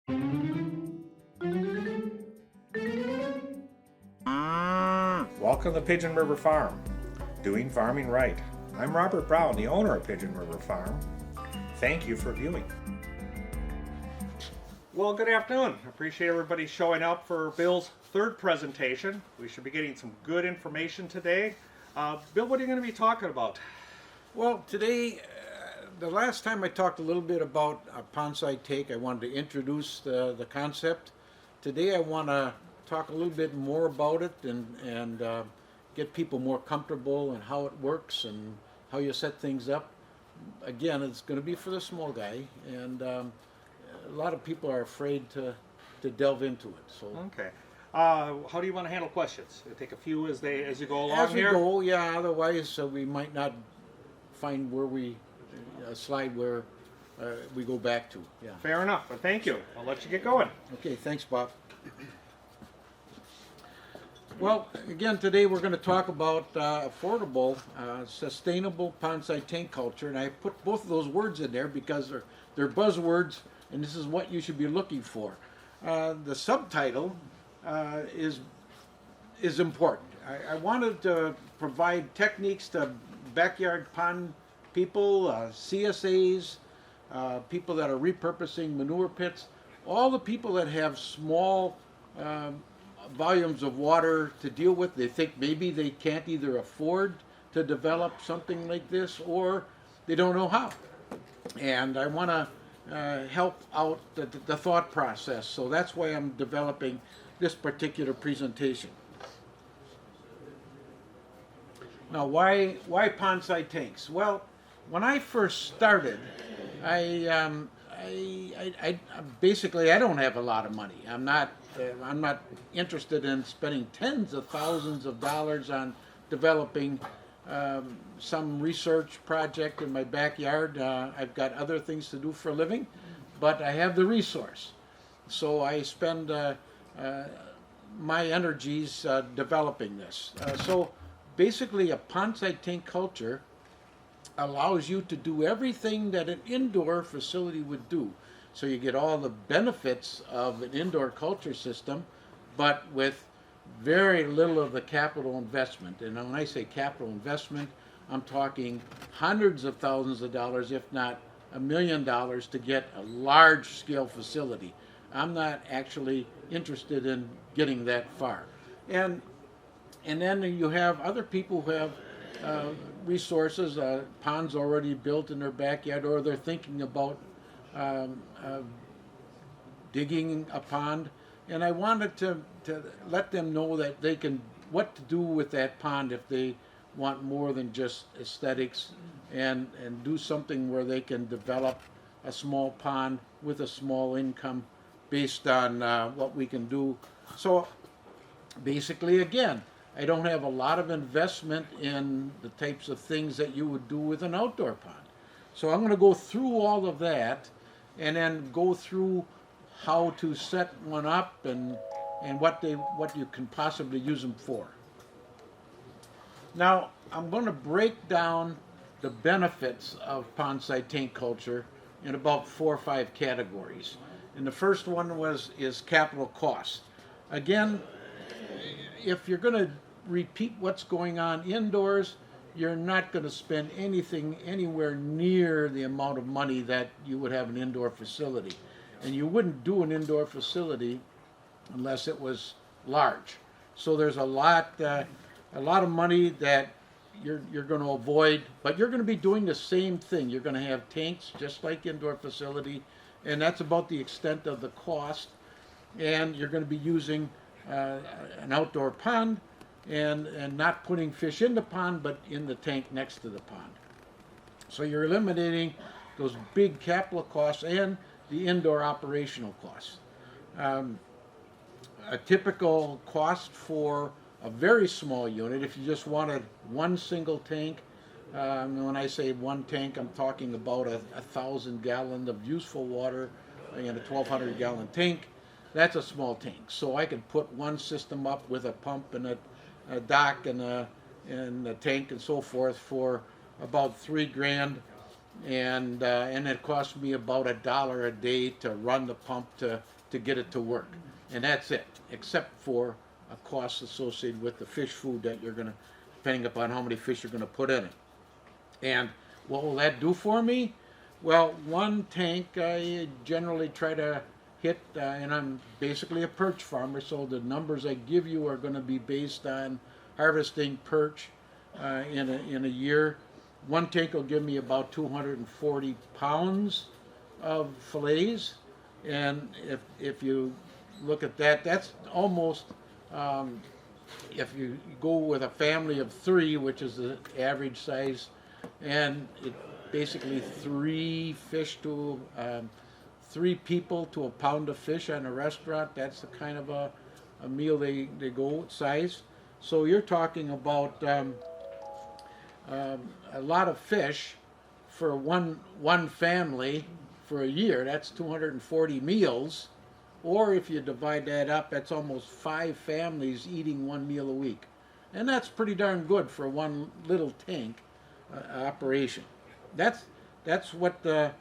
Welcome to Pigeon River Farm, doing farming right. I'm Robert Brown, the owner of Pigeon River Farm. Thank you for viewing. Well, good afternoon. Appreciate everybody showing up for Bill's third presentation. We should be getting some good information today. Bill, what are you going to be talking about? Well, today, the last time I talked a little bit about a pondside take, I wanted to introduce the concept. Today I want to talk a little bit more about it and get people more comfortable and how it works and how you set things up. Again, it's going to be for the small guy, and a lot of people are afraid to delve into it. So Okay. How do you want to handle questions? Take a few as you go along as we here? go, yeah. Otherwise, we might not find where we slide where we go back to. Yeah. Fair enough. Well, thank you. I'll let you get going. Okay. Thanks, Bob. Well, again, today we're going to talk about affordable, sustainable pondside tank culture, and I put both of those words in there because they're buzzwords, and this is what you should be looking for. The subtitle is important. I wanted to provide techniques to backyard pond people, CSAs, people that are repurposing manure pits, all the people that have small volumes of water to deal with. They think maybe they can't either afford to develop something like this or they don't know how. And I want to help out the thought process. So that's why I'm developing this particular presentation. Now, why pondside tanks? Well, when I first started, I basically I don't have a lot of money. I'm not interested in spending tens of thousands of dollars on developing some research project in my backyard. I've got other things to do for a living, but I have the resource, so I spend my energies developing this. So basically, a pondside tank culture allows you to do everything that an indoor facility would do. So you get all the benefits of an indoor culture system, but with very little of the capital investment. And when I say capital investment, I'm talking hundreds of thousands of dollars, if not $1 million, to get a large scale facility. I'm not actually interested in getting that far. And then you have other people who have resources, ponds already built in their backyard, or they're thinking about digging a pond, and I wanted to let them know that they can, what to do with that pond if they want more than just aesthetics, and do something where they can develop a small pond with a small income based on what we can do. So basically, again, I don't have a lot of investment in the types of things that you would do with an outdoor pond. So I'm going to go through all of that and then go through how to set one up and what you can possibly use them for. Now, I'm going to break down the benefits of pondside tank culture in about 4 or 5 categories. And the first one is capital cost. Again, if you're going to repeat what's going on indoors, you're not going to spend anything anywhere near the amount of money that you would have an indoor facility. And you wouldn't do an indoor facility unless it was large. So there's a lot of money that you're going to avoid, but you're going to be doing the same thing. You're going to have tanks just like indoor facility, and that's about the extent of the cost. And you're going to be using an outdoor pond and not putting fish in the pond, but in the tank next to the pond. So you're eliminating those big capital costs and the indoor operational costs. A typical cost for a very small unit, if you just wanted one single tank, when I say one tank, I'm talking about 1,000 gallons of useful water in a 1,200 gallon tank. That's a small tank. So I can put one system up with a pump and a dock and a tank and so forth for about $3,000. and it costs me about $1 a day to run the pump to get it to work, and that's it, except for a cost associated with the fish food that you're going to, depending upon how many fish you're going to put in it. And what will that do for me? Well, one tank I generally try to hit, and I'm basically a perch farmer, so the numbers I give you are going to be based on harvesting perch in a year. One tank will give me about 240 pounds of fillets, and if you look at that, that's almost, if you go with a family of 3, which is the average size, and it basically 3 people to a pound of fish on a restaurant, that's the kind of a meal they go size. So you're talking about a lot of fish for one family for a year. That's 240 meals, or if you divide that up, that's almost 5 families eating 1 meal a week, and that's pretty darn good for one little tank operation. That's the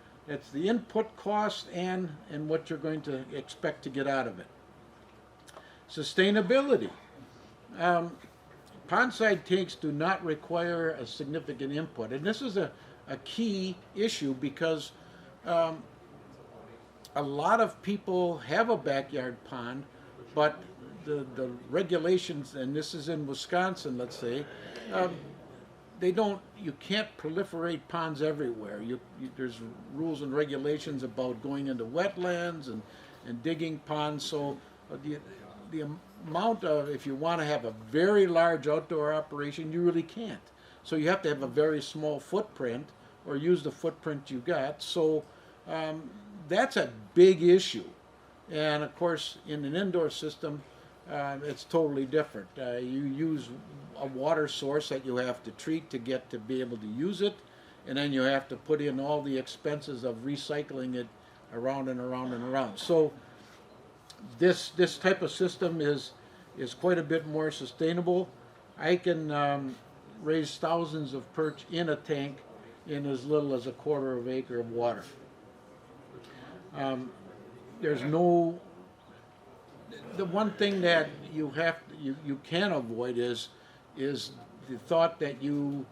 input cost and what you're going to expect to get out of it. Sustainability. Pondside tanks do not require a significant input, and this is a key issue because a lot of people have a backyard pond, but the regulations, and this is in Wisconsin, let's say, you can't proliferate ponds everywhere. There's rules and regulations about going into wetlands and digging ponds, so the amount of, if you want to have a very large outdoor operation, you really can't. So you have to have a very small footprint or use the footprint you got. So that's a big issue. And of course, in an indoor system, it's totally different. You use a water source that you have to treat to get to be able to use it, and then you have to put in all the expenses of recycling it around and around and around. So this type of system is quite a bit more sustainable. I can raise thousands of perch in a tank in as little as a quarter of an acre of water. There's no, the one thing that you can avoid is the thought that you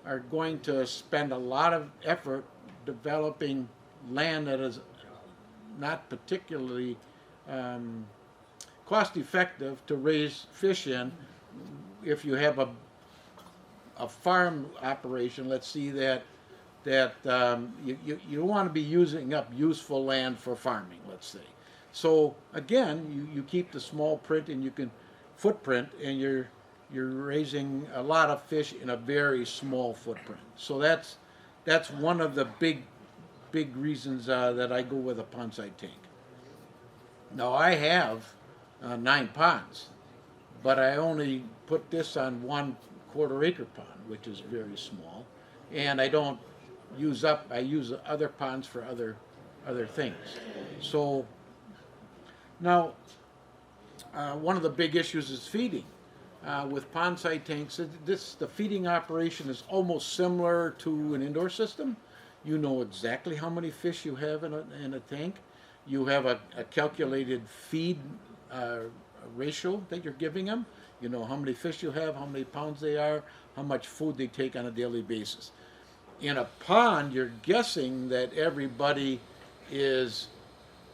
are going to spend a lot of effort developing land that is not particularly cost effective to raise fish in. If you have a farm operation, let's see that you don't want to be using up useful land for farming, let's say. So again, you keep the small footprint, and you're raising a lot of fish in a very small footprint. So that's one of the big reasons that I go with a pondside tank. Now I have 9 ponds, but I only put this on 1/4 acre pond, which is very small, and I don't use up. I use other ponds for other things. So now one of the big issues is feeding. With pondside tanks, the feeding operation is almost similar to an indoor system. You know exactly how many fish you have in a tank. You have a calculated feed ratio that you're giving them. You know how many fish you have, how many pounds they are, how much food they take on a daily basis. In a pond, you're guessing that everybody is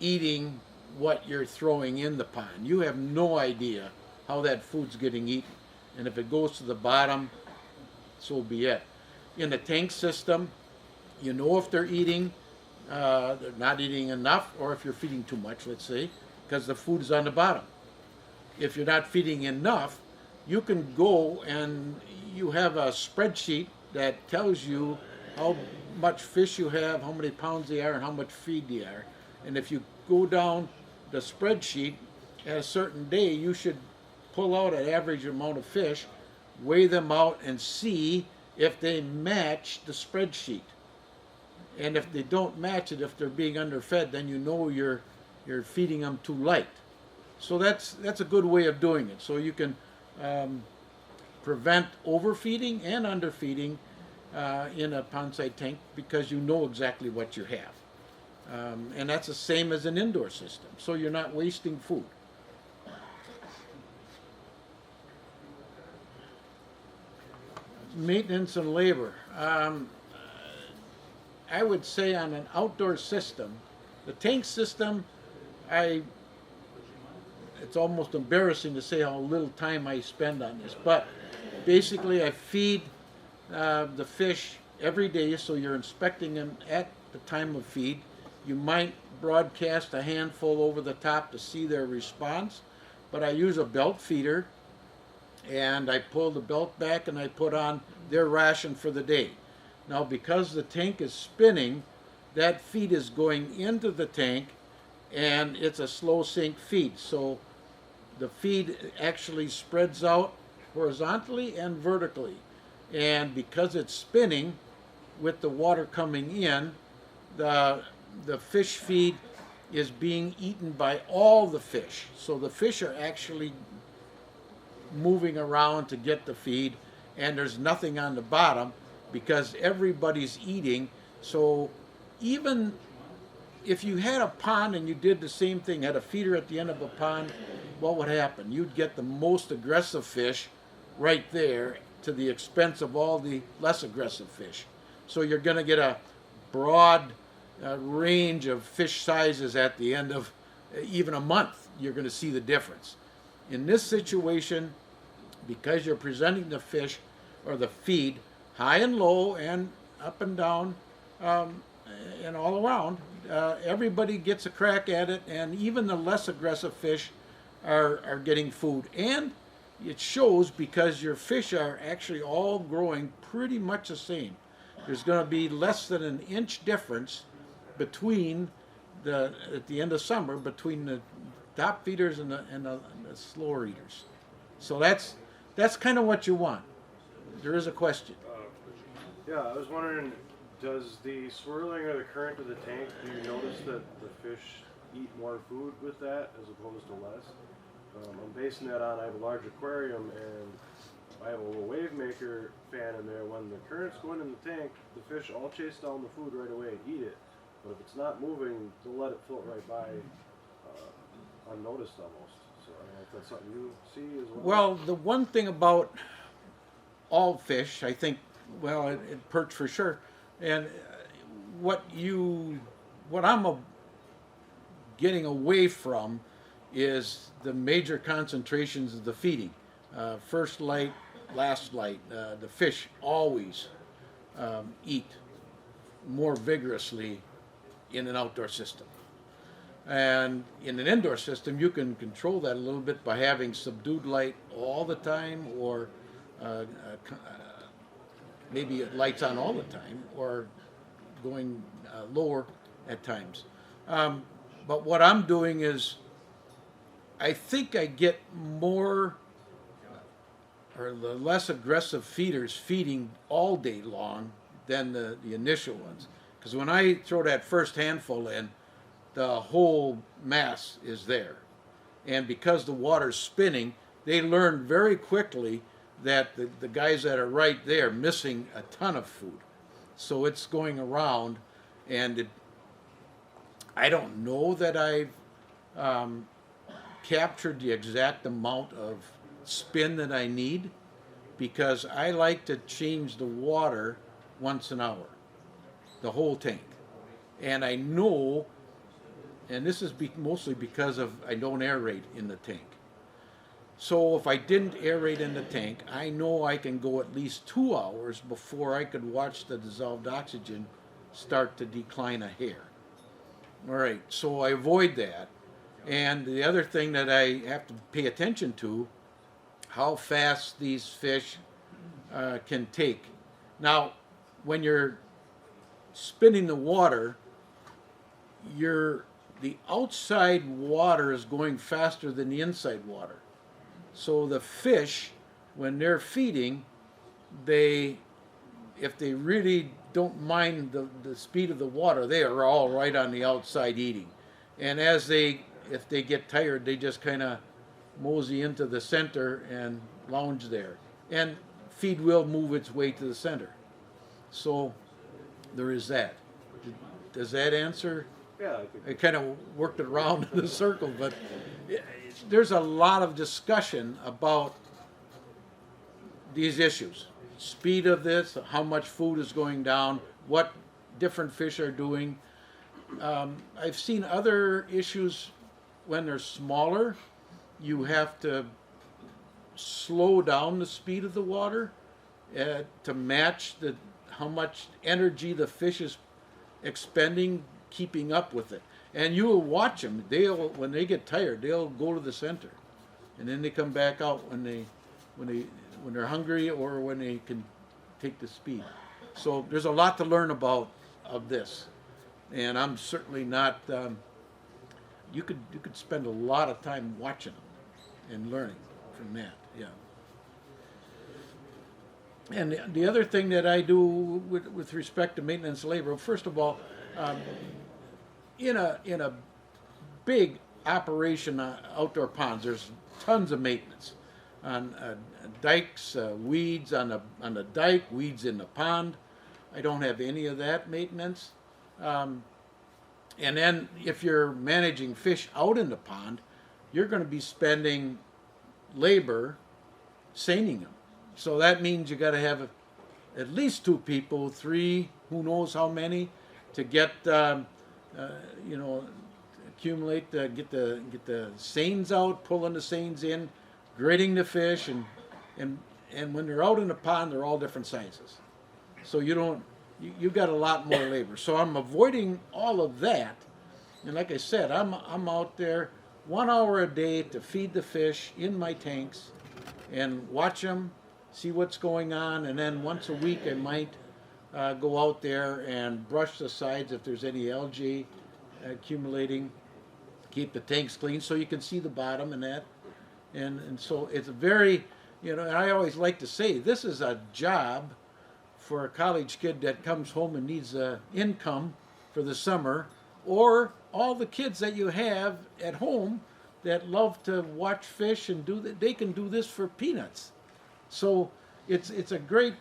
eating what you're throwing in the pond. You have no idea how that food's getting eaten. And if it goes to the bottom, so be it. In the tank system, you know if they're eating, they're not eating enough, or if you're feeding too much, let's say, because the food is on the bottom. If you're not feeding enough, you can go and you have a spreadsheet that tells you how much fish you have, how many pounds they are, and how much feed they are. And if you go down the spreadsheet at a certain day, you should pull out an average amount of fish, weigh them out, and see if they match the spreadsheet. And if they don't match it, if they're being underfed, then you know you're feeding them too light. So that's a good way of doing it. So you can prevent overfeeding and underfeeding, in a pondside tank because you know exactly what you have. And that's the same as an indoor system, so you're not wasting food. Maintenance and labor. I would say on an outdoor system, the tank system, it's almost embarrassing to say how little time I spend on this, but basically I feed the fish every day, so you're inspecting them at the time of feed. You might broadcast a handful over the top to see their response, but I use a belt feeder, and I pull the belt back and I put on their ration for the day. Now, because the tank is spinning, that feed is going into the tank, and it's a slow sink feed, so the feed actually spreads out horizontally and vertically. And because it's spinning with the water coming in, the fish feed is being eaten by all the fish. So the fish are actually moving around to get the feed, and there's nothing on the bottom because everybody's eating. So even if you had a pond and you did the same thing, had a feeder at the end of a pond, what would happen? You'd get the most aggressive fish right there to the expense of all the less aggressive fish. So you're going to get a broad range of fish sizes at the end of even a month. You're going to see the difference. In this situation, because you're presenting the fish or the feed high and low and up and down and all around, everybody gets a crack at it, and even the less aggressive fish are getting food. And it shows because your fish are actually all growing pretty much the same. There's going to be less than an inch difference between at the end of summer between the top feeders and the slower eaters. So that's kind of what you want. There is a question. Yeah, I was wondering, does the swirling or the current of the tank, do you notice that the fish eat more food with that as opposed to less? I'm basing that on, I have a large aquarium and I have a little wave maker fan in there. When the current's going in the tank, the fish all chase down the food right away and eat it. But if it's not moving, they'll let it float right by unnoticed almost. So I don't know if that's something you see as well. Well, the one thing about all fish, I think, well, perch for sure, and what I'm getting away from is the major concentrations of the feeding. First light, last light. The fish always eat more vigorously in an outdoor system. And in an indoor system, you can control that a little bit by having subdued light all the time, or maybe lights on all the time, or going lower at times. But what I'm doing is, I think I get more, or the less aggressive feeders feeding all day long than the initial ones. Because when I throw that first handful in, the whole mass is there. And because the water's spinning, they learn very quickly that the guys that are right there missing a ton of food. So it's going around, and I don't know that I've captured the exact amount of spin that I need, because I like to change the water once an hour, the whole tank. And I know, and this is mostly because of I don't aerate in the tank. So if I didn't aerate in the tank, I know I can go at least 2 hours before I could watch the dissolved oxygen start to decline a hair. All right, so I avoid that. And the other thing that I have to pay attention to, how fast these fish can take. Now, when you're spinning the water, the outside water is going faster than the inside water. So the fish, when they're feeding, if they really don't mind the speed of the water, they are all right on the outside eating. And if they get tired, they just kind of mosey into the center and lounge there. And feed will move its way to the center. So there is that. Does that answer? Yeah, I think I kind of worked it around in a circle, but there's a lot of discussion about these issues. Speed of this, how much food is going down, what different fish are doing. I've seen other issues when they're smaller. You have to slow down the speed of the water to match how much energy the fish is expending, keeping up with it. And you will watch them. When they get tired, they'll go to the center, and then they come back out when they're hungry or when they can take the speed. So there's a lot to learn about of this, and I'm certainly not. You could spend a lot of time watching them and learning from that. Yeah. And the other thing that I do with respect to maintenance labor, first of all, in a big operation, outdoor ponds, there's tons of maintenance on dikes, weeds on the dike, weeds in the pond. I don't have any of that maintenance. And then if you're managing fish out in the pond, you're going to be spending labor seining them. So that means you got to have at least 2 people, 3, who knows how many, to get accumulate, get the seines out, pulling the seines in, grading the fish, and when they're out in the pond, they're all different sizes. So you've got a lot more labor. So I'm avoiding all of that, and like I said, I'm out there 1 hour a day to feed the fish in my tanks and watch them, see what's going on, and then once a week I might go out there and brush the sides if there's any algae accumulating, keep the tanks clean so you can see the bottom and that. And so it's a very, and I always like to say, this is a job for a college kid that comes home and needs an income for the summer, or all the kids that you have at home that love to watch fish and they can do this for peanuts. So it's a great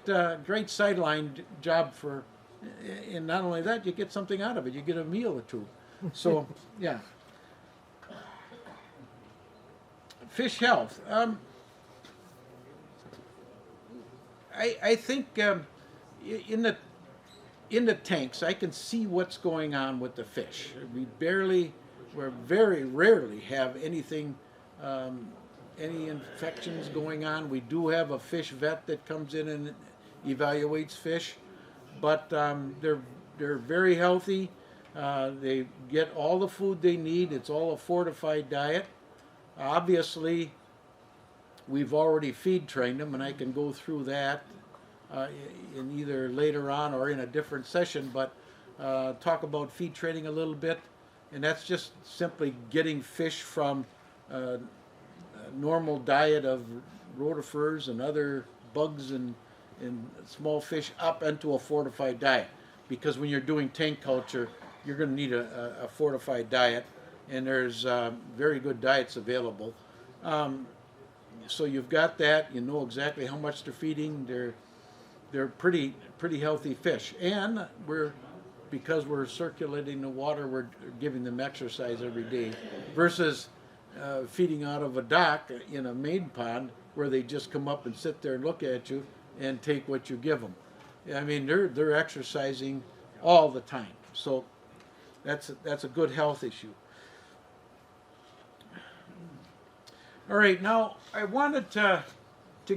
sideline job for, and not only that, you get something out of it. You get a meal or two. So yeah. Fish health. I think in the tanks I can see what's going on with the fish. We very rarely have anything. Any infections going on. We do have a fish vet that comes in and evaluates fish, but they're very healthy. They get all the food they need. It's all a fortified diet. Obviously, we've already feed trained them, and I can go through that in either later on or in a different session, but talk about feed training a little bit, and that's just simply getting fish from normal diet of rotifers and other bugs and small fish up into a fortified diet, because when you're doing tank culture you're going to need a fortified diet, and there's very good diets available. So you've got that, you know exactly how much they're feeding. They're pretty healthy fish, and because we're circulating the water, we're giving them exercise every day versus feeding out of a dock in a main pond where they just come up and sit there and look at you and take what you give them. I mean, they're exercising all the time, so that's a good health issue. All right, now I wanted to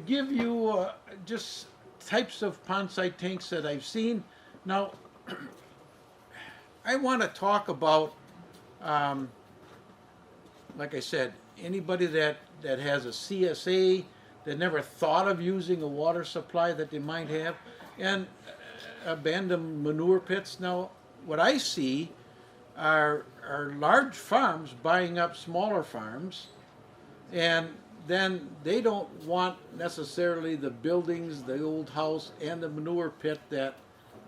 give you just types of pondside tanks that I've seen. Now, I want to talk about, like I said, anybody that has a CSA, that never thought of using a water supply that they might have, and abandoned manure pits. Now, what I see are large farms buying up smaller farms, and then they don't want necessarily the buildings, the old house, and the manure pit that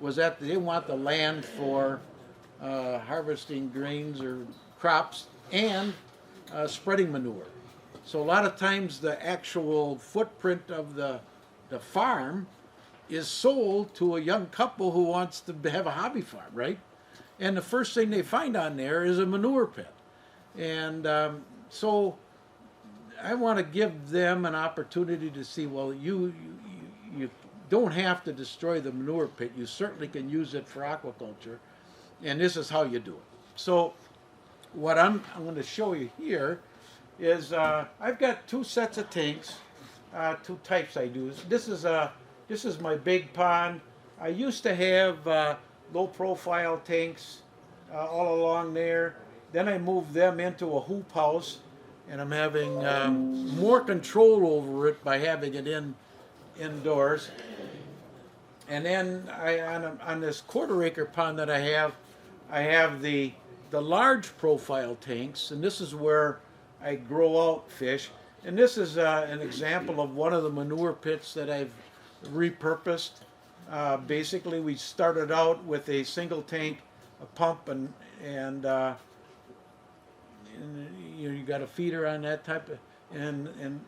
was they want the land for harvesting grains or crops and spreading manure. So a lot of times the actual footprint of the farm is sold to a young couple who wants to have a hobby farm, right? And the first thing they find on there is a manure pit. And so I want to give them an opportunity to see, well, you don't have to destroy the manure pit. You certainly can use it for aquaculture. And this is how you do it. So what I'm going to show you here is I've got two sets of tanks, two types I do. This is my big pond. I used to have low profile tanks all along there. Then I moved them into a hoop house, and I'm having more control over it by having it indoors. And then on this quarter-acre pond that I have the large profile tanks, and this is where I grow out fish. And this is an example of one of the manure pits that I've repurposed. Basically, we started out with a single tank, a pump, and you got a feeder on that type of, and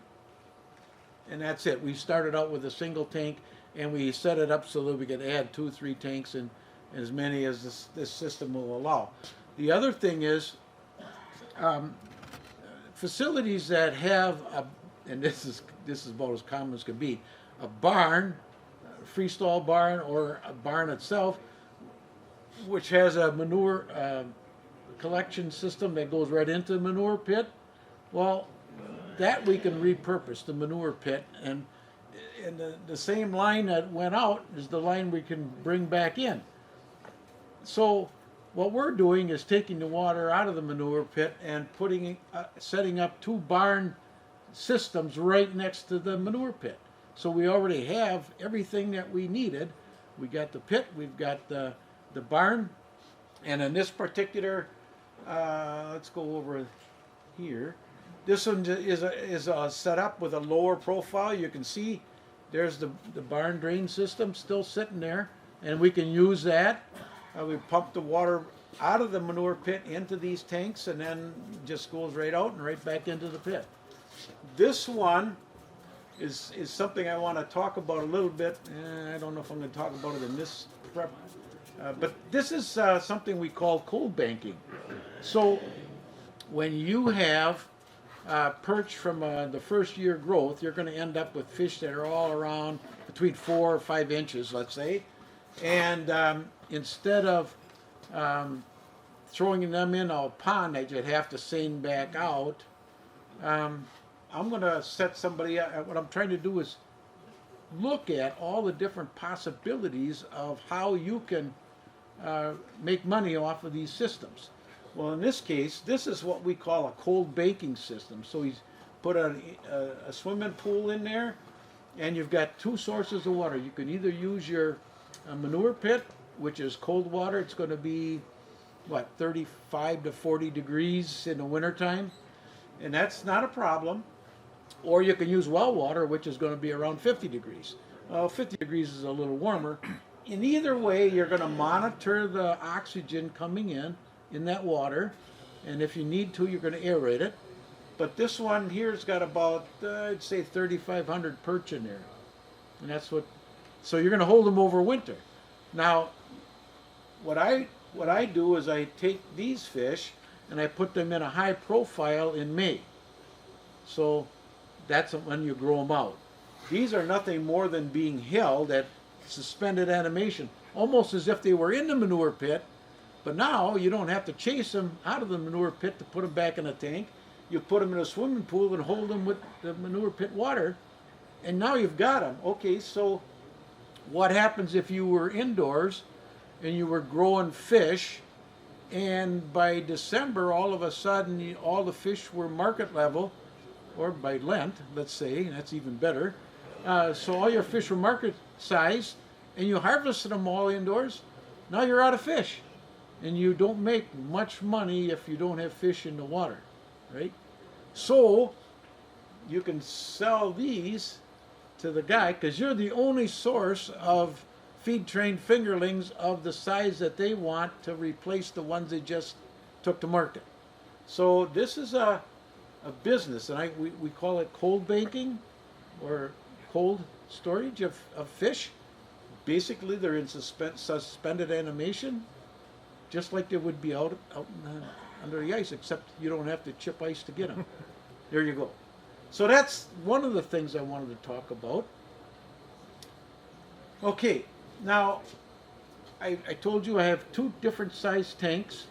that's it. We started out with a single tank, and we set it up so that we could add 2 or 3 tanks and as many as this system will allow. The other thing is facilities that have and this is about as common as can be, a barn, a freestall barn, or a barn itself, which has a manure collection system that goes right into the manure pit. Well, that we can repurpose, the manure pit, and the same line that went out is the line we can bring back in. So what we're doing is taking the water out of the manure pit and setting up 2 barn systems right next to the manure pit. So we already have everything that we needed. We got the pit, we've got the barn, and in this particular, let's go over here. This one is set up with a lower profile. You can see there's the barn drain system still sitting there, and we can use that. We pump the water out of the manure pit into these tanks, and then just goes right out and right back into the pit. This one is something I want to talk about a little bit. I don't know if I'm going to talk about it in this prep, but this is something we call cold banking. So when you have perch from the first year growth, you're going to end up with fish that are all around between 4 or 5 inches, let's say. And instead of throwing them in a pond that you'd have to seine back out, I'm going to set somebody up. What I'm trying to do is look at all the different possibilities of how you can make money off of these systems. Well, in this case, this is what we call a cold banking system. So he's put a swimming pool in there, and you've got 2 sources of water. You can either use your manure pit, which is cold water. It's going to be, 35 to 40 degrees in the wintertime, and that's not a problem. Or you can use well water, which is going to be around 50 degrees. 50 degrees is a little warmer. In either way, you're going to monitor the oxygen coming in that water, and if you need to, you're going to aerate it. But this one here's got about, I'd say 3,500 perch in there, and that's what. So you're going to hold them over winter. Now, what I do is I take these fish and I put them in a high profile in May. So that's when you grow them out. These are nothing more than being held at suspended animation, almost as if they were in the manure pit. But now you don't have to chase them out of the manure pit to put them back in a tank. You put them in a swimming pool and hold them with the manure pit water, and now you've got them. Okay, so what happens if you were indoors and you were growing fish, and by December all of a sudden all the fish were market level, or by Lent, let's say, and that's even better. So all your fish were market size, and you harvested them all indoors. Now you're out of fish, and you don't make much money if you don't have fish in the water, right? So you can sell these to the guy, because you're the only source of feed-trained fingerlings of the size that they want to replace the ones they just took to market. So this is a business, and we call it cold banking, or cold storage of fish. basically they're in suspended animation, just like they would be out under the ice, except you don't have to chip ice to get them. There you go. So that's one of the things I wanted to talk about. Okay, now I told you I have two different size tanks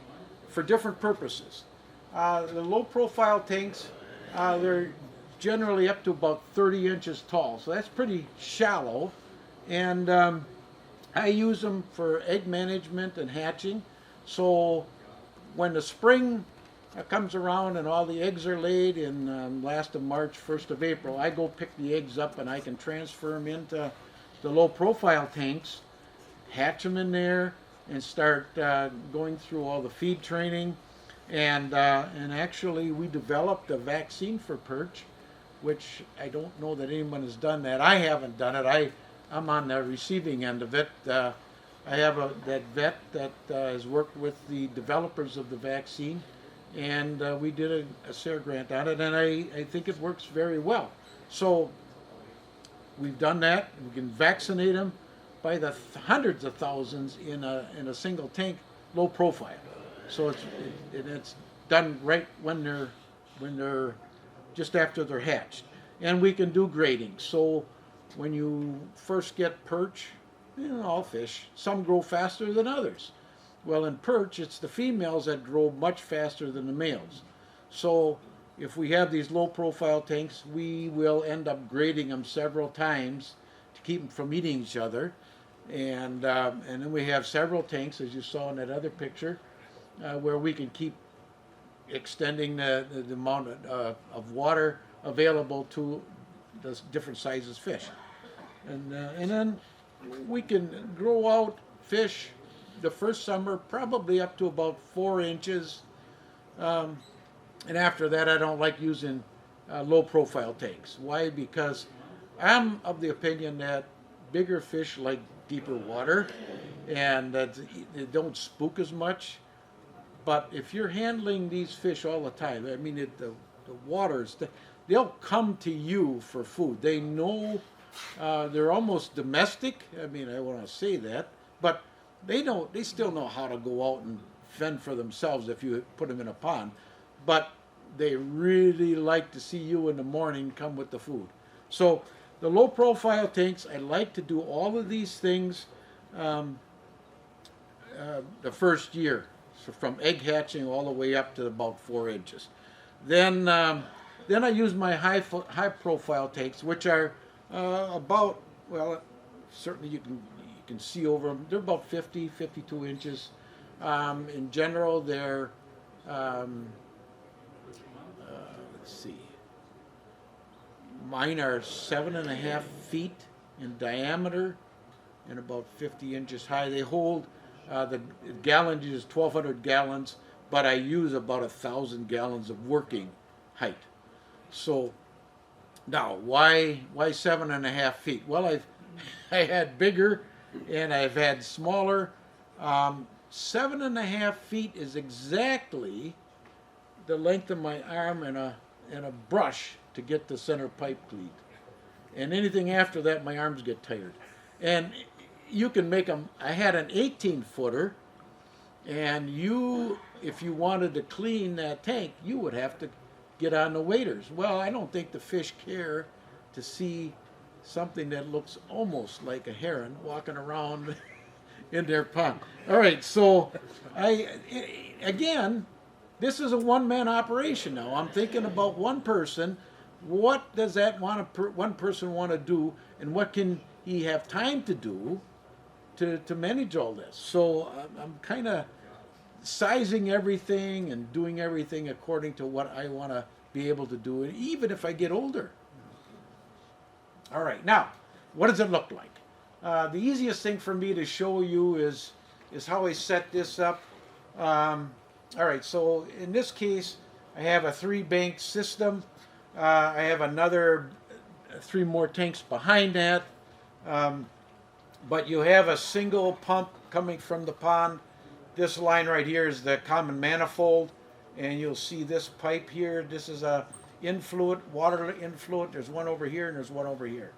for different purposes. The low profile tanks, they're generally up to about 30 inches tall, so that's pretty shallow, and I use them for egg management and hatching. So when the spring comes around and all the eggs are laid in last of March, 1st of April, I go pick the eggs up and I can transfer them into the low profile tanks, hatch them in there, and start going through all the feed training. And actually we developed a vaccine for perch, which I don't know that anyone has done that. I haven't done it. I'm on the receiving end of it. I have that vet that has worked with the developers of the vaccine, and we did a SARE grant on it, and I think it works very well. So we've done that. We can vaccinate them by the hundreds of thousands in a single tank, low profile. So it's done right when they're just after they're hatched, and we can do grading. So when you first get perch, all fish, some grow faster than others. Well, in perch, it's the females that grow much faster than the males. So if we have these low profile tanks, we will end up grading them several times to keep them from eating each other. And then we have several tanks, as you saw in that other picture, where we can keep extending the amount of water available to the different sizes fish. And then we can grow out fish the first summer probably up to about 4 inches. And after that, I don't like using low profile tanks. Why? Because I'm of the opinion that bigger fish like deeper water, and that they don't spook as much. But if you're handling these fish all the time, I mean, the waters, they'll come to you for food. They know they're almost domestic. I mean, I want to say that, but they still know how to go out and fend for themselves if you put them in a pond. But they really like to see you in the morning come with the food. So the low profile tanks, I like to do all of these things the first year. So from egg hatching all the way up to about 4 inches. Then I use my high profile tanks, which are about, well, certainly you can see over them. They're about 52 inches. In general, they're let's see. Mine are 7.5 feet in diameter and about 50 inches high. They hold. The gallonage is 1,200 gallons, but I use about 1,000 gallons of working height. So now, why 7.5 feet? Well, I had bigger and I've had smaller. 7.5 feet is exactly the length of my arm and a brush to get the center pipe cleaned. And anything after that, my arms get tired. And you can make them. I had an 18-footer, and if you wanted to clean that tank, you would have to get on the waders. Well, I don't think the fish care to see something that looks almost like a heron walking around in their pond. All right, so again, this is a one-man operation now. I'm thinking about one person. What does that one person want to do, and what can he have time to do to manage all this? So I'm kind of sizing everything and doing everything according to what I want to be able to do, even if I get older. All right, now, what does it look like? The easiest thing for me to show you is how I set this up. All right, so in this case, I have a 3-bank system. I have another 3 more tanks behind that. But you have a single pump coming from the pond. This line right here is the common manifold, and you'll see this pipe here. This is a influent, water influent. There's one over here and there's one over here.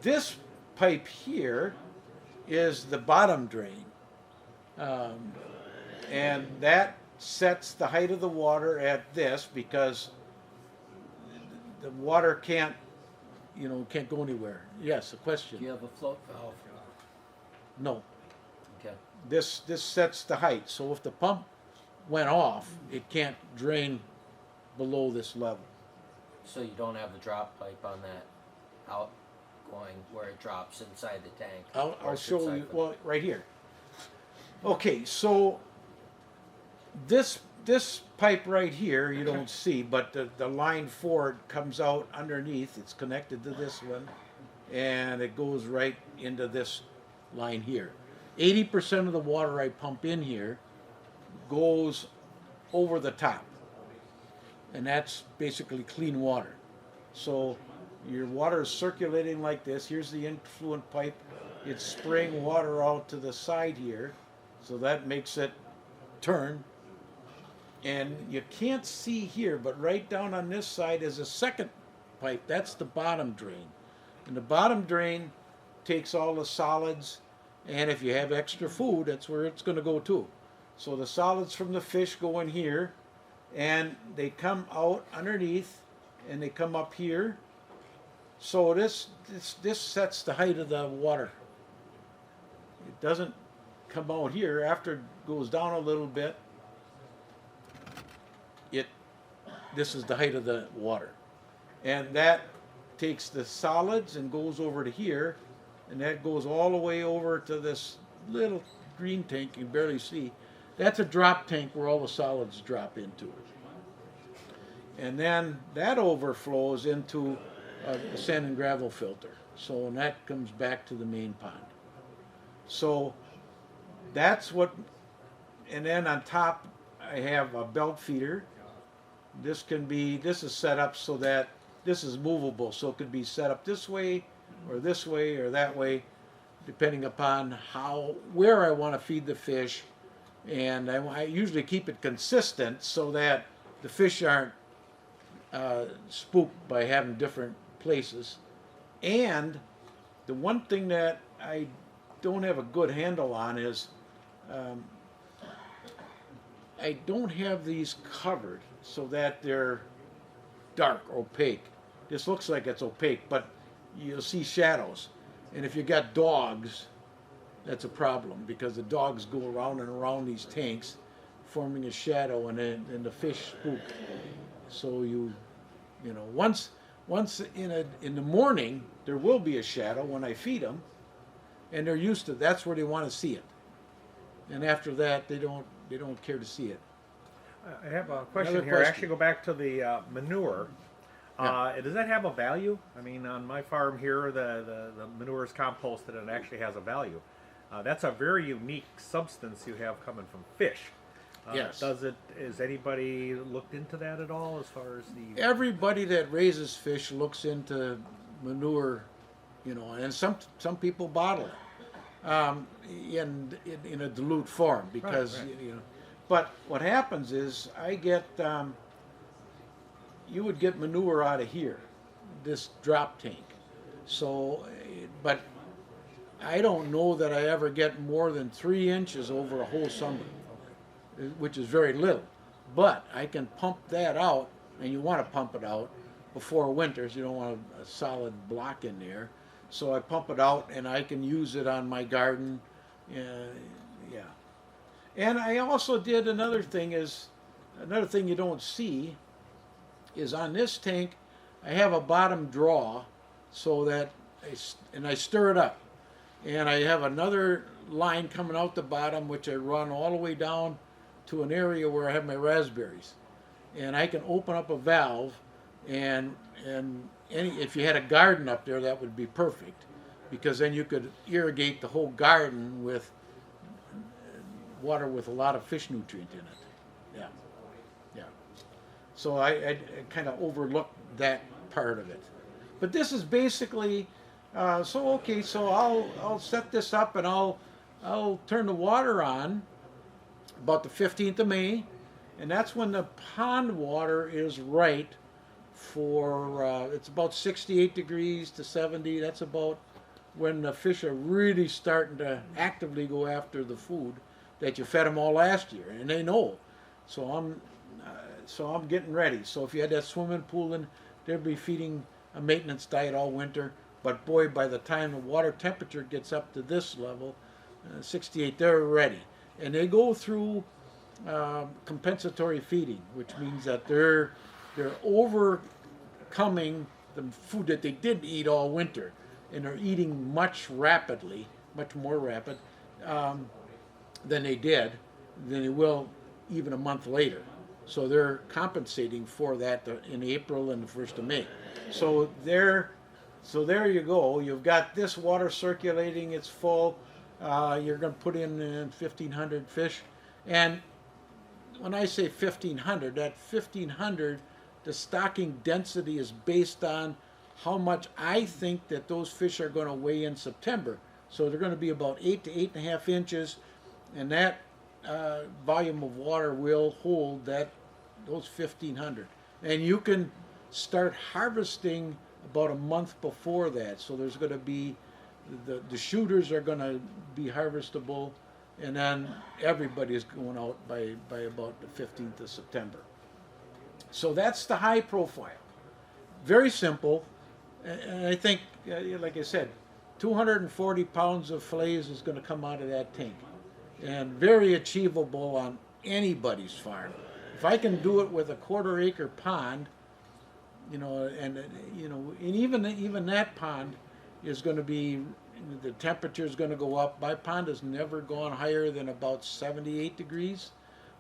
This pipe here is the bottom drain. And that sets the height of the water at this because the water can't go anywhere. Yes, a question. Do you have a float valve? No. Okay. This sets the height. So if the pump went off, it can't drain below this level. So you don't have a drop pipe on that outgoing where it drops inside the tank? Or I'll it's show inside you. the- Well, right here. Okay, so this pipe right here you don't see, but the line for it comes out underneath. It's connected to this one, and it goes right into this line here. 80% of the water I pump in here goes over the top, and that's basically clean water. So your water is circulating like this. Here's the influent pipe. It's spraying water out to the side here, so that makes it turn. And you can't see here, but right down on this side is a second pipe. That's the bottom drain. And the bottom drain takes all the solids, and if you have extra food, that's where it's going to go too. So the solids from the fish go in here, and they come out underneath, and they come up here. So this sets the height of the water. It doesn't come out here. After it goes down a little bit, this is the height of the water. And that takes the solids and goes over to here, and that goes all the way over to this little green tank you can barely see. That's a drop tank where all the solids drop into it. And then that overflows into a sand and gravel filter. So, and that comes back to the main pond. So that's what, and then on top I have a belt feeder. This is set up so that this is movable, so it could be set up this way or that way, depending upon where I want to feed the fish. And I usually keep it consistent so that the fish aren't spooked by having different places. And the one thing that I don't have a good handle on is I don't have these covered so that they're dark, opaque. This looks like it's opaque, but you'll see shadows. And if you got dogs, that's a problem because the dogs go around and around these tanks forming a shadow, and then the fish spook. So once in the morning there will be a shadow when I feed them, and they're used to it. That's where they want to see it. And after that, they don't care to see it. I have a question Another here. question. Actually, go back to the manure. Yeah. Does that have a value? I mean, on my farm here, the manure is composted and it actually has a value. That's a very unique substance you have coming from fish. Yes. Is anybody looked into that at all as far as the... Everybody that raises fish looks into manure, and some people bottle it in a dilute form because Right. But what happens is I get you would get manure out of here, this drop tank. So, but I don't know that I ever get more than 3 inches over a whole summer, which is very little. But I can pump that out, and you want to pump it out before winters. You don't want a solid block in there. So I pump it out, and I can use it on my garden. Yeah. And I also did another thing you don't see is on this tank, I have a bottom draw so that I stir it up. And I have another line coming out the bottom, which I run all the way down to an area where I have my raspberries. And I can open up a valve, and if you had a garden up there, that would be perfect, because then you could irrigate the whole garden with water with a lot of fish nutrient in it. Yeah. So I kind of overlooked that part of it. But this is basically, so I'll set this up, and I'll turn the water on about the 15th of May, and that's when the pond water is right for, it's about 68 degrees to 70. That's about when the fish are really starting to actively go after the food that you fed them all last year, and they know. So I'm getting ready. So if you had that swimming pool in, they'll be feeding a maintenance diet all winter. But boy, by the time the water temperature gets up to this level, 68, they're ready. And they go through compensatory feeding, which means that they're overcoming the food that they didn't eat all winter, and they're eating much more rapid than they will even a month later. So they're compensating for that in April and the 1st of May. So there you go. You've got this water circulating. It's full. You're going to put in 1,500 fish. And when I say 1,500, that 1,500, the stocking density is based on how much I think that those fish are going to weigh in September. So they're going to be about 8 to 8.5 inches, and that volume of water will hold those 1,500. And you can start harvesting about a month before that. So there's going to be, the shooters are going to be harvestable, and then everybody is going out by about the 15th of September. So that's the high profile. Very simple. And I think, like I said, 240 pounds of fillets is going to come out of that tank. And very achievable on anybody's farm. If I can do it with a 1/4 acre pond, and even that pond is going to be, the temperature is going to go up. My pond has never gone higher than about 78 degrees.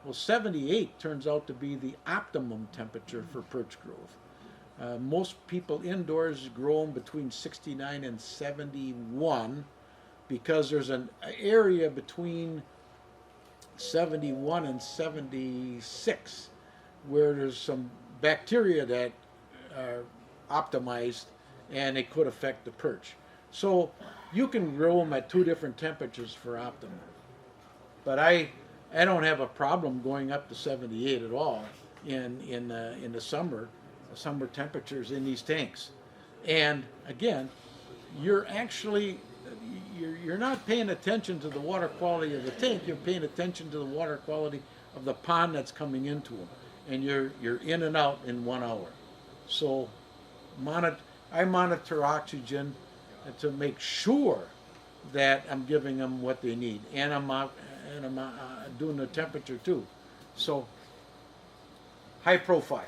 Well, 78 turns out to be the optimum temperature for perch growth. Most people indoors grow them between 69 and 71 because there's an area between 71 and 76 where there's some bacteria that are optimized and it could affect the perch. So you can grow them at 2 different temperatures for optimum. But I don't have a problem going up to 78 at all in the summer temperatures in these tanks. And again, you're not paying attention to the water quality of the tank. You're paying attention to the water quality of the pond that's coming into them, and you're in and out in 1 hour. So I monitor oxygen to make sure that I'm giving them what they need, and I'm doing the temperature too. So high profile.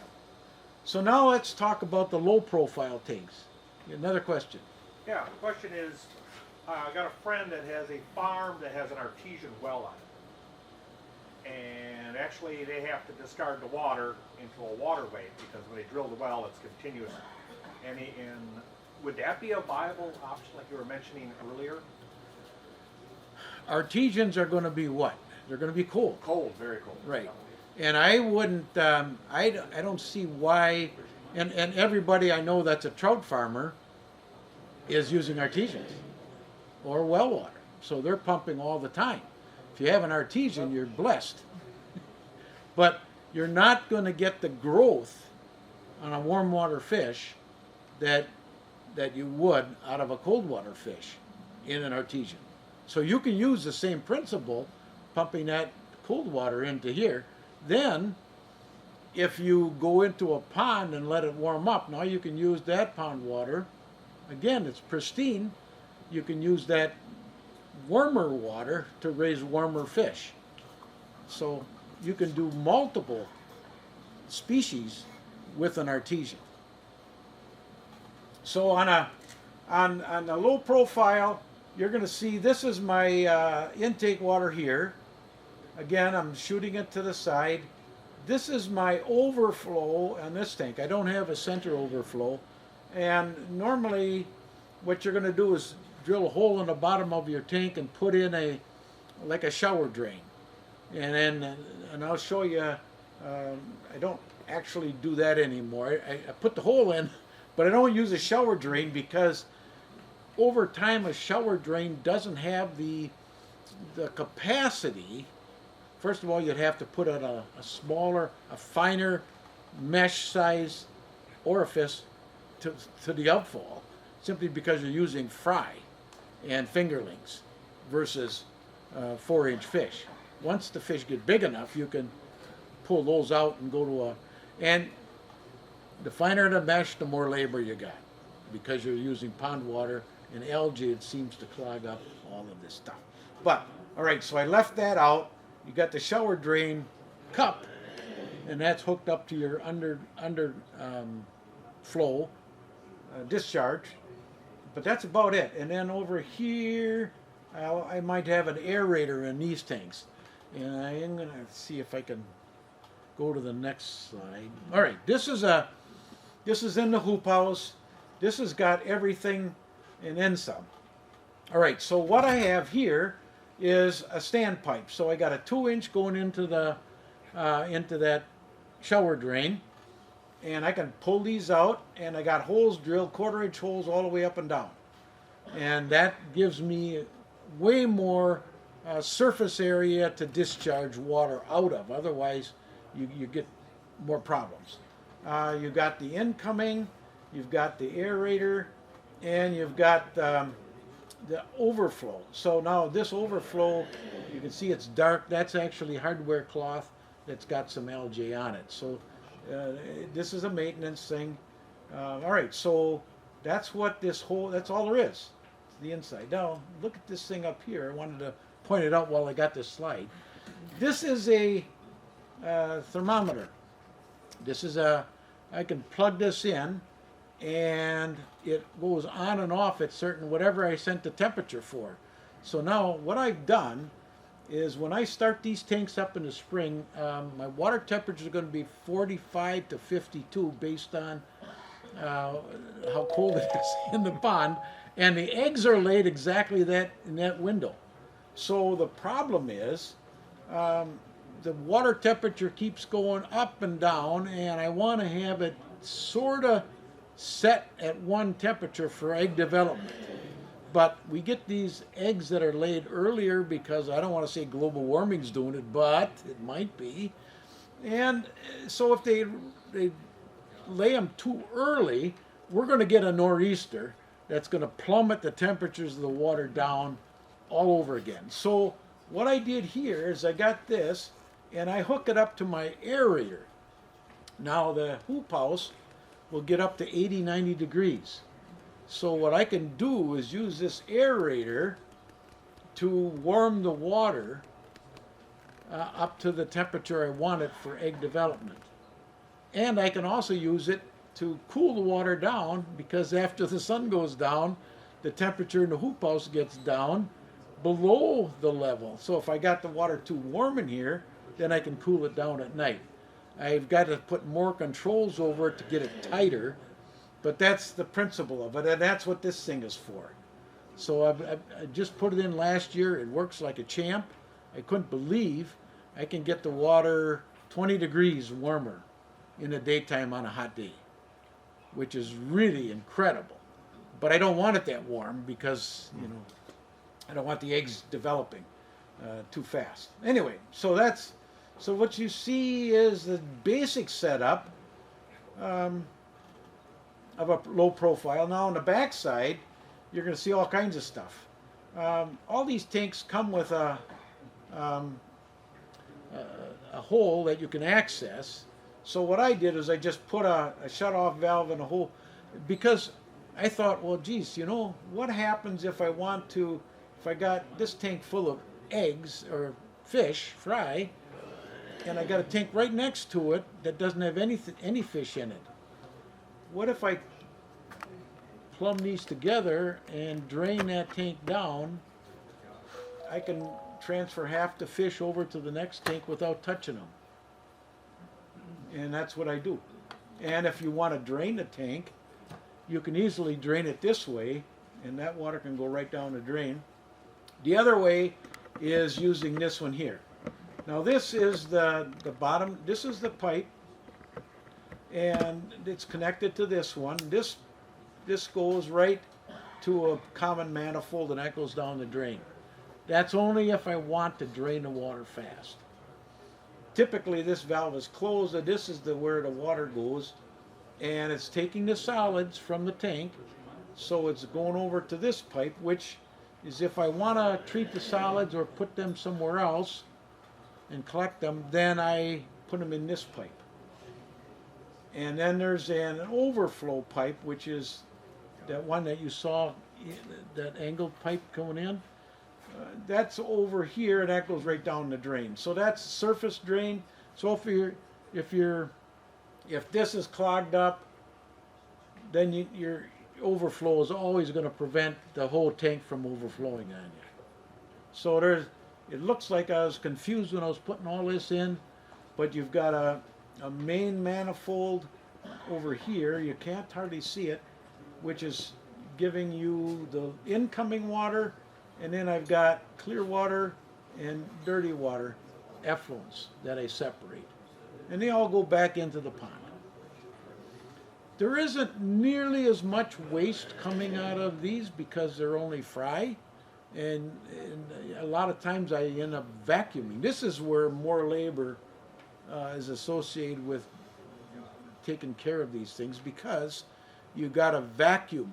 So now let's talk about the low profile tanks. Another question. Yeah, the question is, I got a friend that has a farm that has an artesian well on it. And actually they have to discard the water into a waterway because when they drill the well, it's continuous. And would that be a viable option like you were mentioning earlier? Artesians are going to be what? They're going to be cold. Cold, very cold. Right. And I wouldn't, I don't see why, and everybody I know that's a trout farmer is using artesians or well water. So they're pumping all the time. If you have an artesian, you're blessed. But you're not going to get the growth on a warm water fish that you would out of a cold water fish in an artesian. So you can use the same principle, pumping that cold water into here. Then, if you go into a pond and let it warm up, now you can use that pond water. Again, it's pristine. You can use that warmer water to raise warmer fish. So you can do multiple species with an artesian. So on a low profile, you're going to see this is my intake water here. Again, I'm shooting it to the side. This is my overflow on this tank. I don't have a center overflow. And normally what you're going to do is drill a hole in the bottom of your tank and put in like a shower drain. And I'll show you, I don't actually do that anymore. I put the hole in, but I don't use a shower drain because over time a shower drain doesn't have the capacity. First of all, you'd have to put in a smaller, a finer mesh size orifice to the outfall, simply because you're using fry. and fingerlings versus 4-inch fish. Once the fish get big enough, you can pull those out and go to a, and the finer the mesh, the more labor you got, because you're using pond water and algae. It seems to clog up all of this stuff. But all right, so I left that out. You got the shower drain cup, and that's hooked up to your flow discharge. But that's about it. And then over here, I might have an aerator in these tanks. And I am going to see if I can go to the next slide. All right, this is in the hoop house. This has got everything and then some. All right, so what I have here is a standpipe. So I got a 2-inch going into that shower drain, and I can pull these out, and I got holes drilled, 1/4-inch holes all the way up and down, and that gives me way more surface area to discharge water out of. Otherwise, you get more problems. You've got the incoming, you've got the aerator, and you've got the overflow. So now this overflow, you can see it's dark. That's actually hardware cloth that's got some algae on it. So this is a maintenance thing. All right, so that's what this whole, that's all there is, the inside. Now, look at this thing up here. I wanted to point it out while I got this slide. This is a thermometer. This is I can plug this in, and it goes on and off at certain, whatever I set the temperature for. So now what I've done is when I start these tanks up in the spring, my water temperature is going to be 45 to 52 based on how cold it is in the pond, and the eggs are laid exactly that in that window. So the problem is the water temperature keeps going up and down, and I want to have it sort of set at one temperature for egg development. But we get these eggs that are laid earlier because I don't want to say global warming's doing it, but it might be. And so if they lay them too early, we're going to get a nor'easter that's going to plummet the temperatures of the water down all over again. So what I did here is I got this, and I hook it up to my aerator. Now the hoop house will get up to 80, 90 degrees. So what I can do is use this aerator to warm the water up to the temperature I want it for egg development. And I can also use it to cool the water down, because after the sun goes down, the temperature in the hoop house gets down below the level. So if I got the water too warm in here, then I can cool it down at night. I've got to put more controls over it to get it tighter, but that's the principle of it, and that's what this thing is for. So I just put it in last year. It works like a champ. I couldn't believe I can get the water 20 degrees warmer in the daytime on a hot day, which is really incredible. But I don't want it that warm because, you know, I don't want the eggs developing too fast. Anyway, so what you see is the basic setup of a low profile. Now on the back side, you're going to see all kinds of stuff. All these tanks come with a hole that you can access. So what I did is I just put a shut-off valve in a hole, because I thought, well, geez, you know, what happens if I got this tank full of eggs or fish, fry, and I got a tank right next to it that doesn't have any fish in it. What if I plumb these together and drain that tank down? I can transfer half the fish over to the next tank without touching them. And that's what I do. And if you want to drain the tank, you can easily drain it this way, and that water can go right down the drain. The other way is using this one here. Now this is the bottom, this is the pipe, and it's connected to this one. This goes right to a common manifold, and that goes down the drain. That's only if I want to drain the water fast. Typically this valve is closed, and this is where the water goes, and it's taking the solids from the tank, so it's going over to this pipe, which is if I want to treat the solids or put them somewhere else and collect them, then I put them in this pipe. And then there's an overflow pipe, which is that one that you saw, that angled pipe going in. That's over here, and that goes right down the drain. So that's surface drain. So if this is clogged up, then your overflow is always going to prevent the whole tank from overflowing on you. So it looks like I was confused when I was putting all this in, but you've got a main manifold over here, you can't hardly see it, which is giving you the incoming water, and then I've got clear water and dirty water effluents that I separate. And they all go back into the pond. There isn't nearly as much waste coming out of these because they're only fry, and a lot of times I end up vacuuming. This is where more labor is associated with taking care of these things, because you got to vacuum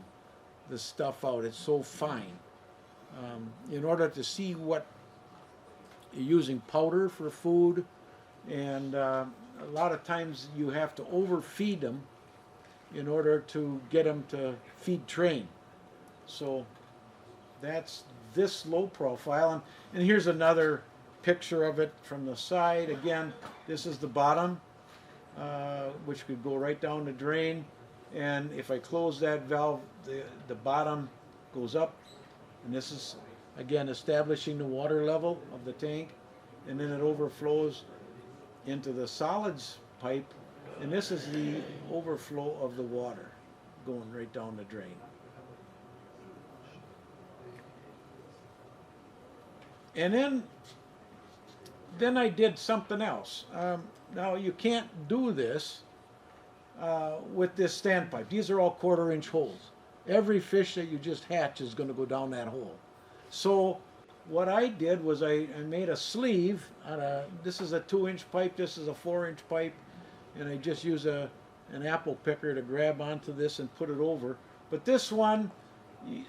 the stuff out. It's so fine. In order to see what you're using powder for food, and a lot of times you have to overfeed them in order to get them to feed train. So that's this low profile. And here's another picture of it from the side. Again, this is the bottom, which could go right down the drain. And if I close that valve, the bottom goes up. And this is, again, establishing the water level of the tank. And then it overflows into the solids pipe. And this is the overflow of the water going right down the drain. And then I did something else. Now you can't do this with this standpipe. These are all 1/4 inch holes. Every fish that you just hatch is going to go down that hole. So what I did was I made a sleeve out of, this is a 2-inch pipe, this is a 4-inch pipe, and I just use an apple picker to grab onto this and put it over. But this one,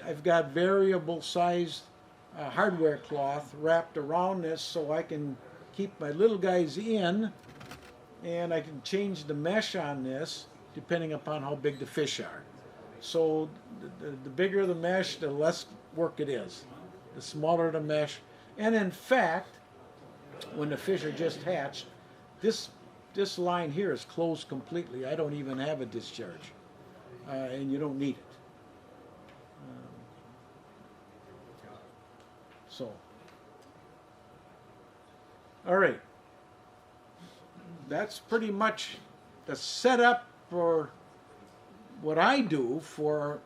I've got variable sized hardware cloth wrapped around this so I can keep my little guys in, and I can change the mesh on this depending upon how big the fish are. So the bigger the mesh, the less work it is. The smaller the mesh. And in fact, when the fish are just hatched, this line here is closed completely. I don't even have a discharge, and you don't need it. So, all right, that's pretty much the setup for what I do for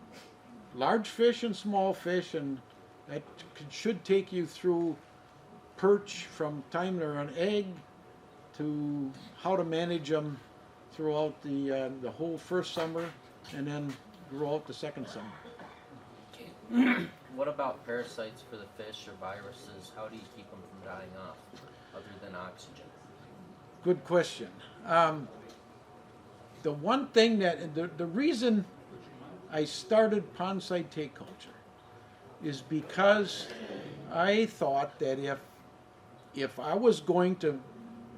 large fish and small fish, and that should take you through perch from time they're an egg to how to manage them throughout the whole first summer, and then grow out the second summer. What about parasites for the fish or viruses? How do you keep them from dying off, other than oxygen? Good question. The one thing that, the reason I started pondside tank culture is because I thought that if I was going to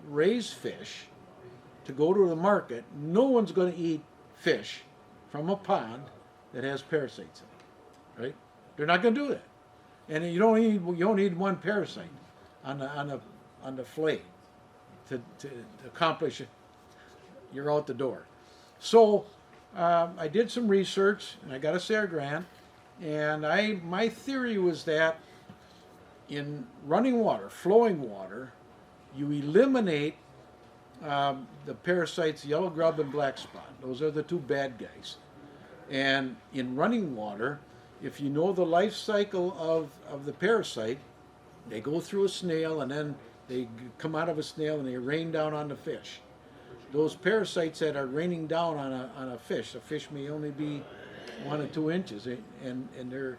raise fish to go to the market, no one's going to eat fish from a pond that has parasites in it, right? They're not going to do that, and you don't need one parasite on the fillet to accomplish it. You're out the door. So I did some research, and I got a SARE grant, and my theory was that in running water, flowing water, you eliminate the parasites, yellow grub and black spot. Those are the two bad guys. And in running water, if you know the life cycle of the parasite, they go through a snail, and then they come out of a snail and they rain down on the fish. Those parasites that are raining down on a fish may only be 1 or 2 inches, and they're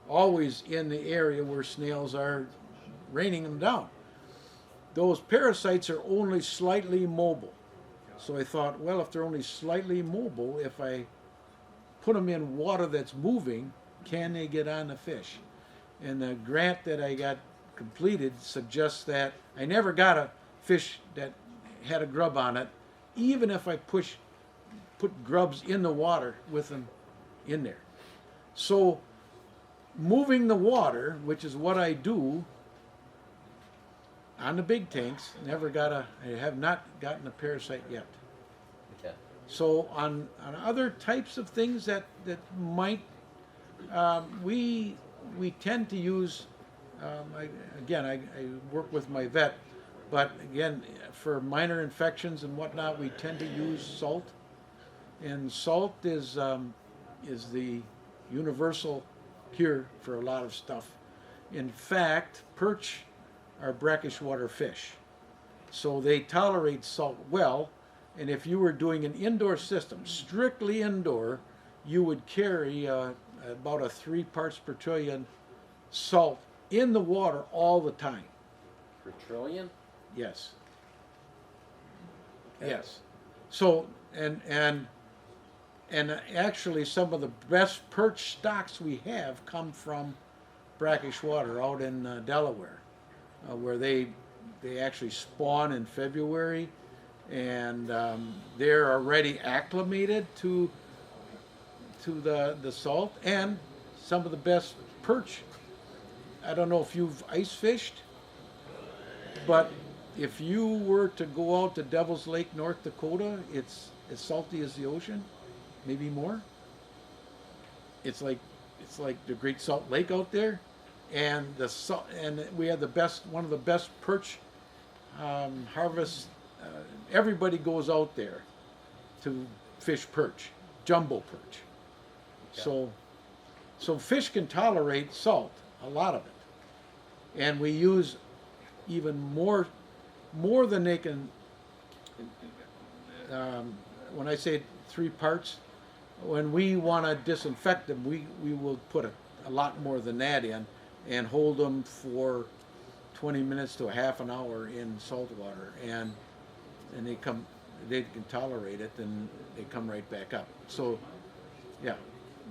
always in the area where snails are raining them down. Those parasites are only slightly mobile. So I thought, well, if they're only slightly mobile, if I put them in water that's moving, can they get on the fish? And the grant that I got completed suggests that I never got a fish that had a grub on it, even if I put grubs in the water with them in there. So moving the water, which is what I do on the big tanks, I have not gotten a parasite yet. Okay. So on other types of things that might, we tend to use, I work with my vet, but again, for minor infections and whatnot, we tend to use salt. And salt is the universal cure for a lot of stuff. In fact, perch are brackish water fish. So they tolerate salt well, and if you were doing an indoor system, strictly indoor, you would carry about a 3 parts per trillion salt in the water all the time. Per trillion? Yes. Yes. So, and actually some of the best perch stocks we have come from brackish water out in Delaware, where they actually spawn in February, and they're already acclimated to the salt, and some of the best perch. I don't know if you've ice fished, but if you were to go out to Devil's Lake, North Dakota, it's as salty as the ocean, maybe more. It's like the Great Salt Lake out there, and we have one of the best perch harvests. Everybody goes out there to fish perch, jumbo perch. Okay. So fish can tolerate salt, a lot of it, and we use even more than they can. When I say 3 parts, when we want to disinfect them, we will put a lot more than that in and hold them for 20 minutes to a half an hour in salt water, and they can tolerate it, and they come right back up. So, yeah.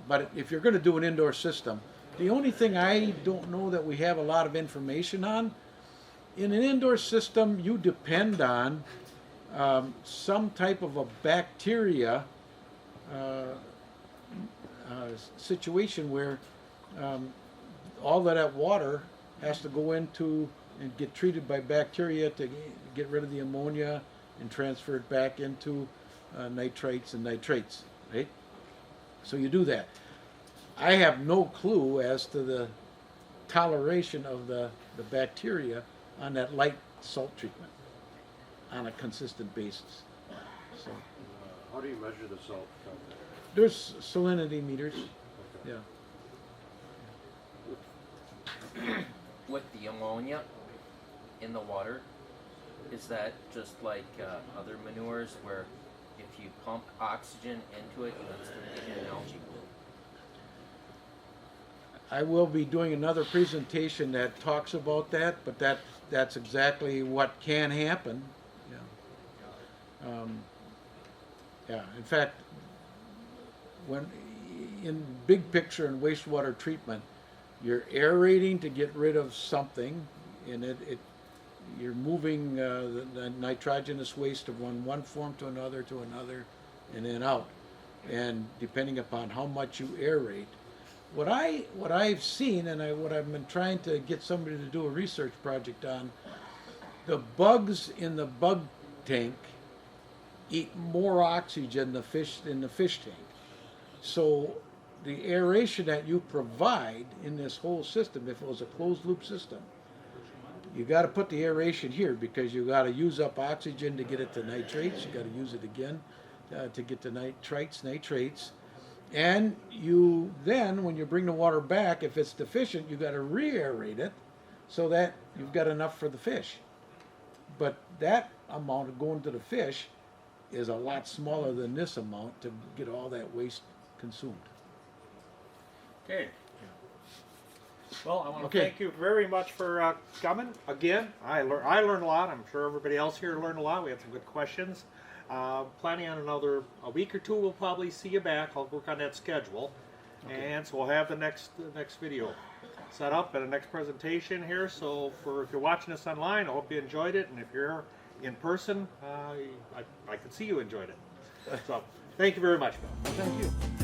But if you're going to do an indoor system, the only thing I don't know that we have a lot of information on, in an indoor system, you depend on some type of a bacteria situation where all of that water has to go into and get treated by bacteria to get rid of the ammonia and transfer it back into nitrites and nitrates, right? So you do that. I have no clue as to the toleration of the bacteria on that light salt treatment on a consistent basis. So How do you measure the salt content? there's salinity meters. Okay. Yeah. With the ammonia in the water, is that just like other manures where if you pump oxygen into it, you instantly get an algae bloom? I will be doing another presentation that talks about that, but that's exactly what can happen. Yeah. In fact, when in big picture in wastewater treatment, you're aerating to get rid of something, and you're moving the nitrogenous waste from one form to another, and then out. And depending upon how much you aerate, what I've seen, and what I've been trying to get somebody to do a research project on, the bugs in the bug tank eat more oxygen in the fish tank. So the aeration that you provide in this whole system, if it was a closed loop system, you got to put the aeration here because you got to use up oxygen to get it to nitrates. You got to use it again to get to nitrates. And you then, when you bring the water back, if it's deficient, you got to re-aerate it so that you've got enough for the fish. But that amount of going to the fish is a lot smaller than this amount to get all that waste consumed. Okay. Well, I want to Okay. thank you very much for coming. Again, I learned a lot. I'm sure everybody else here learned a lot. We had some good questions. Planning on a week or two, we'll probably see you back. I'll work on that schedule. Okay. And so we'll have the next video. set up at the next presentation here. So if you're watching this online, I hope you enjoyed it. And if you're in person, I can see you enjoyed it. So thank you very much, Bill. Thank you.